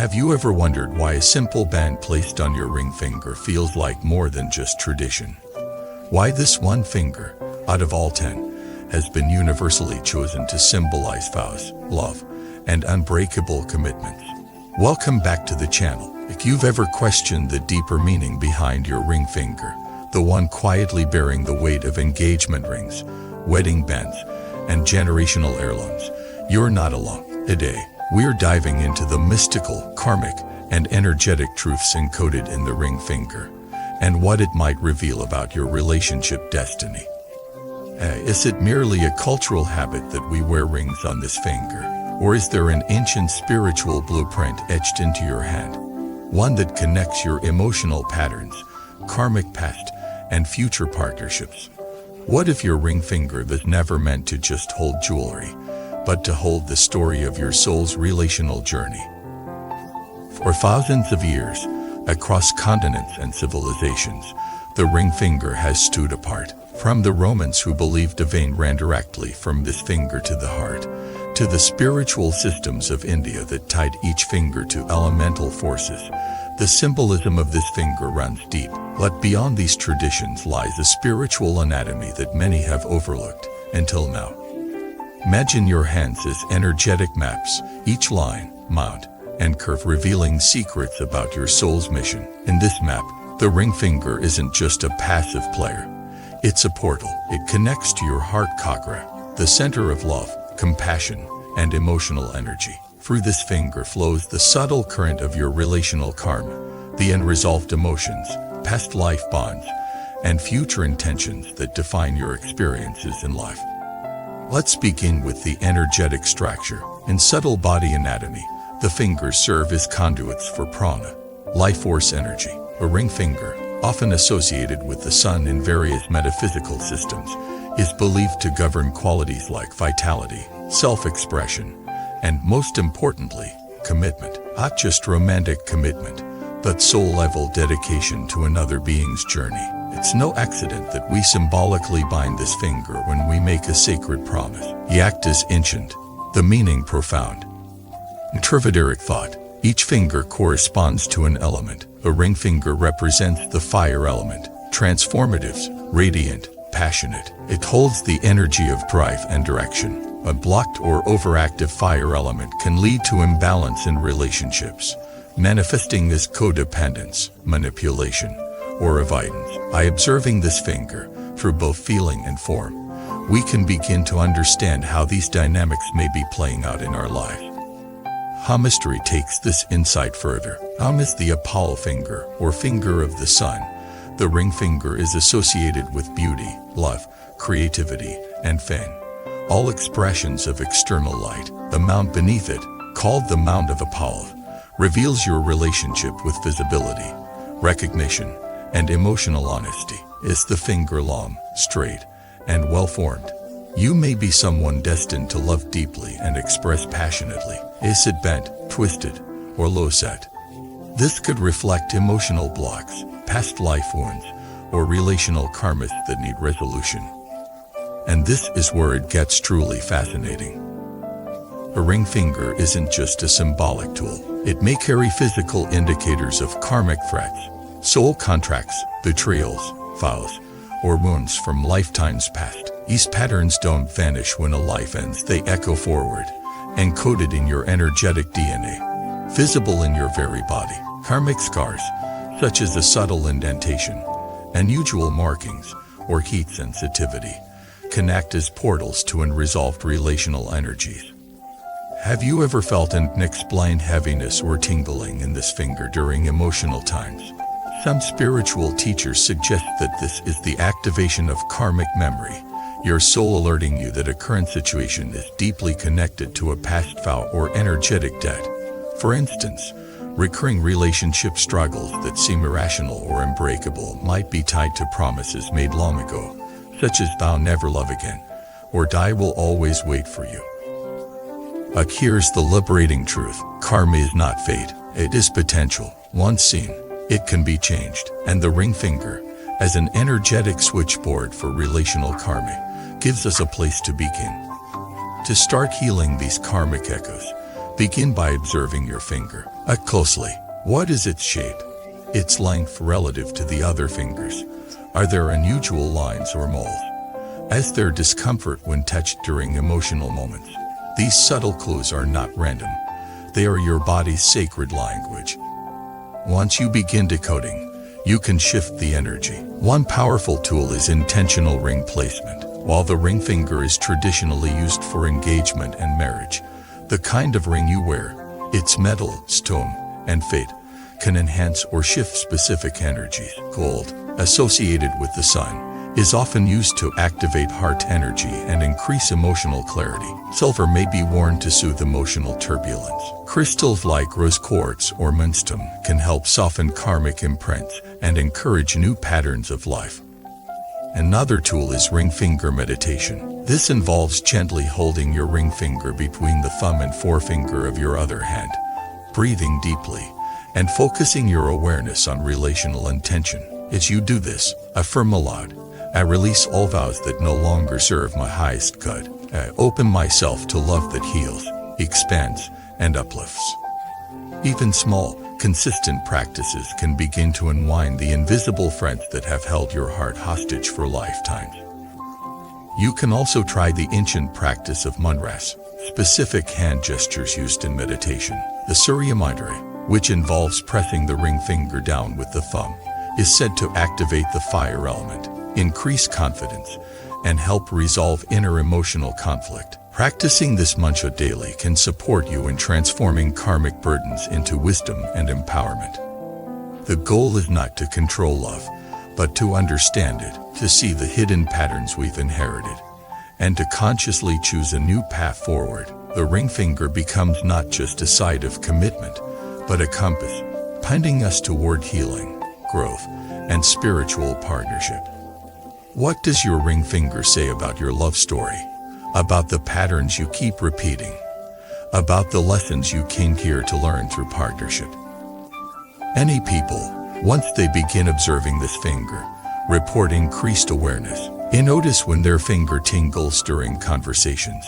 Have you ever wondered why a simple band placed on your ring finger feels like more than just tradition? Why this one finger, out of all 10, has been universally chosen to symbolize vows, love, and unbreakable commitments? Welcome back to the channel. If you've ever questioned the deeper meaning behind your ring finger, the one quietly bearing the weight of engagement rings, wedding bands, and generational heirlooms, you're not alone. Today, we're diving into the mystical, karmic, and energetic truths encoded in the ring finger, and what it might reveal about your relationship destiny. Is it merely a cultural habit that we wear rings on this finger, or is there an ancient spiritual blueprint etched into your hand? One that connects your emotional patterns, karmic past, and future partnerships. What if your ring finger was never meant to just hold jewelry, but to hold the story of your soul's relational journey? For thousands of years, across continents and civilizations, the ring finger has stood apart. From the Romans who believed the vein ran directly from this finger to the heart, to the spiritual systems of India that tied each finger to elemental forces, the symbolism of this finger runs deep. But beyond these traditions lies a spiritual anatomy that many have overlooked until now. Imagine your hands as energetic maps, each line, mount, and curve revealing secrets about your soul's mission. In this map, the ring finger isn't just a passive player. It's a portal. It connects to your heart chakra, the center of love, compassion, and emotional energy. Through this finger flows the subtle current of your relational karma, the unresolved emotions, past life bonds, and future intentions that define your experiences in life. Let's begin with the energetic structure. In subtle body anatomy, the fingers serve as conduits for prana, life force energy. A ring finger, often associated with the sun in various metaphysical systems, is believed to govern qualities like vitality, self-expression, and most importantly, commitment. Not just romantic commitment, but soul-level dedication to another being's journey. It's no accident that we symbolically bind this finger when we make a sacred promise. The act is ancient, the meaning profound. In Trivedic thought, each finger corresponds to an element. A ring finger represents the fire element, transformative, radiant, passionate. It holds the energy of drive and direction. A blocked or overactive fire element can lead to imbalance in relationships, manifesting as codependence, manipulation, or avoidance. By observing this finger, through both feeling and form, we can begin to understand how these dynamics may be playing out in our lives. Palmistry takes this insight further. Palm is the Apollo finger, or finger of the sun. The ring finger is associated with beauty, love, creativity, and fame, all expressions of external light. The mount beneath it, called the Mount of Apollo, reveals your relationship with visibility, recognition, and emotional honesty. Is the finger long, straight, and well-formed? You may be someone destined to love deeply and express passionately. Is it bent, twisted, or low-set? This could reflect emotional blocks, past life wounds, or relational karmas that need resolution. And this is where it gets truly fascinating. A ring finger isn't just a symbolic tool. It may carry physical indicators of karmic threats, soul contracts, betrayals, vows, or wounds from lifetimes past. These patterns don't vanish when a life ends. They echo forward, encoded in your energetic DNA, visible in your very body. Karmic scars, such as a subtle indentation, unusual markings, or heat sensitivity, can act as portals to unresolved relational energies. Have you ever felt an unexplained heaviness or tingling in this finger during emotional times? Some spiritual teachers suggest that this is the activation of karmic memory, your soul alerting you that a current situation is deeply connected to a past vow or energetic debt. For instance, recurring relationship struggles that seem irrational or unbreakable might be tied to promises made long ago, such as "thou never love again," or "I will always wait for you." But here's the liberating truth. Karma is not fate. It is potential. Once seen, it can be changed. And the ring finger, as an energetic switchboard for relational karma, gives us a place to begin. To start healing these karmic echoes, Begin by observing your finger closely. What is its shape? Its length relative to the other fingers? Are there unusual lines or moles? Is there discomfort when touched during emotional moments? These subtle clues are not random. They are your body's sacred language. Once you begin decoding, you can shift the energy. One powerful tool is intentional ring placement. While the ring finger is traditionally used for engagement and marriage, the kind of ring you wear, its metal, stone, and fate, can enhance or shift specific energies. Gold, associated with the sun, is often used to activate heart energy and increase emotional clarity. Silver may be worn to soothe emotional turbulence. Crystals like rose quartz or moonstone can help soften karmic imprints and encourage new patterns of life. Another tool is ring finger meditation. This involves gently holding your ring finger between the thumb and forefinger of your other hand, breathing deeply, and focusing your awareness on relational intention. As you do this, affirm aloud, I release all vows that no longer serve my highest good. I open myself to love that heals, expands, and uplifts. Even small, consistent practices can begin to unwind the invisible threads that have held your heart hostage for lifetimes. You can also try the ancient practice of mantras, specific hand gestures used in meditation. The shurangamamantra, which involves pressing the ring finger down with the thumb, is said to activate the fire element, increase confidence, and help resolve inner emotional conflict. Practicing this mantra daily can support you in transforming karmic burdens into wisdom and empowerment. The goal is not to control love, but to understand it, to see the hidden patterns we've inherited, and to consciously choose a new path forward. The ring finger becomes not just a site of commitment, but a compass, pointing us toward healing, growth, and spiritual partnership. What does your ring finger say about your love story? About the patterns you keep repeating? About the lessons you came here to learn through partnership? Many people, once they begin observing this finger, report increased awareness. They notice when their finger tingles during conversations,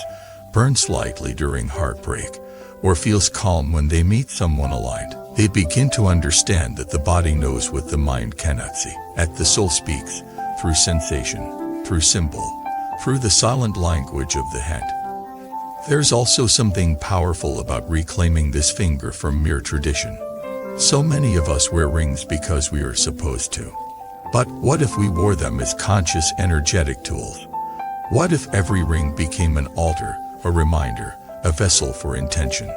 burns slightly during heartbreak, or feels calm when they meet someone aligned. They begin to understand that the body knows what the mind cannot see. As the soul speaks, through sensation, through symbol, through the silent language of the hand. There's also something powerful about reclaiming this finger from mere tradition. So many of us wear rings because we are supposed to. But what if we wore them as conscious energetic tools? What if every ring became an altar, a reminder, a vessel for intention?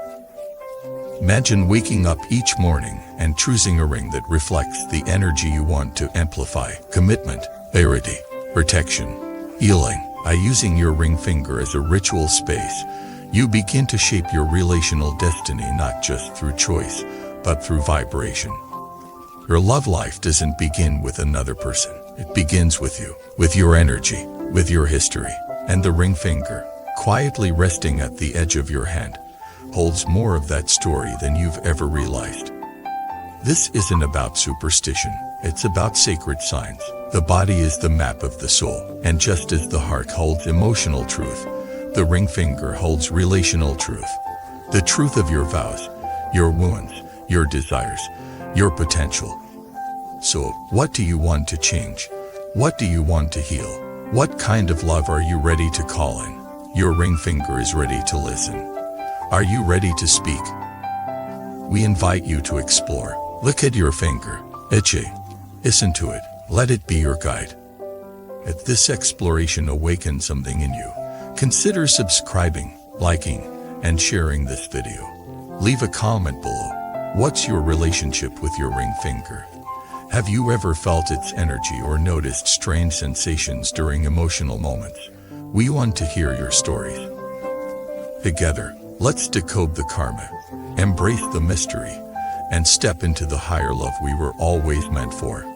Imagine waking up each morning and choosing a ring that reflects the energy you want to amplify: commitment, clarity, protection, healing. By using your ring finger as a ritual space, you begin to shape your relational destiny not just through choice, but through vibration. Your love life doesn't begin with another person. It begins with you, with your energy, with your history. And the ring finger, quietly resting at the edge of your hand, holds more of that story than you've ever realized. This isn't about superstition. It's about sacred signs. The body is the map of the soul, and just as the heart holds emotional truth, the ring finger holds relational truth. The truth of your vows, your wounds, your desires, your potential. So, what do you want to change? What do you want to heal? What kind of love are you ready to call in? Your ring finger is ready to listen. Are you ready to speak? We invite you to explore. Look at your finger. Listen to it. Let it be your guide. If this exploration awakens something in you, consider subscribing, liking, and sharing this video. Leave a comment below. What's your relationship with your ring finger? Have you ever felt its energy or noticed strange sensations during emotional moments? We want to hear your stories. Together, let's decode the karma, embrace the mystery, and step into the higher love we were always meant for.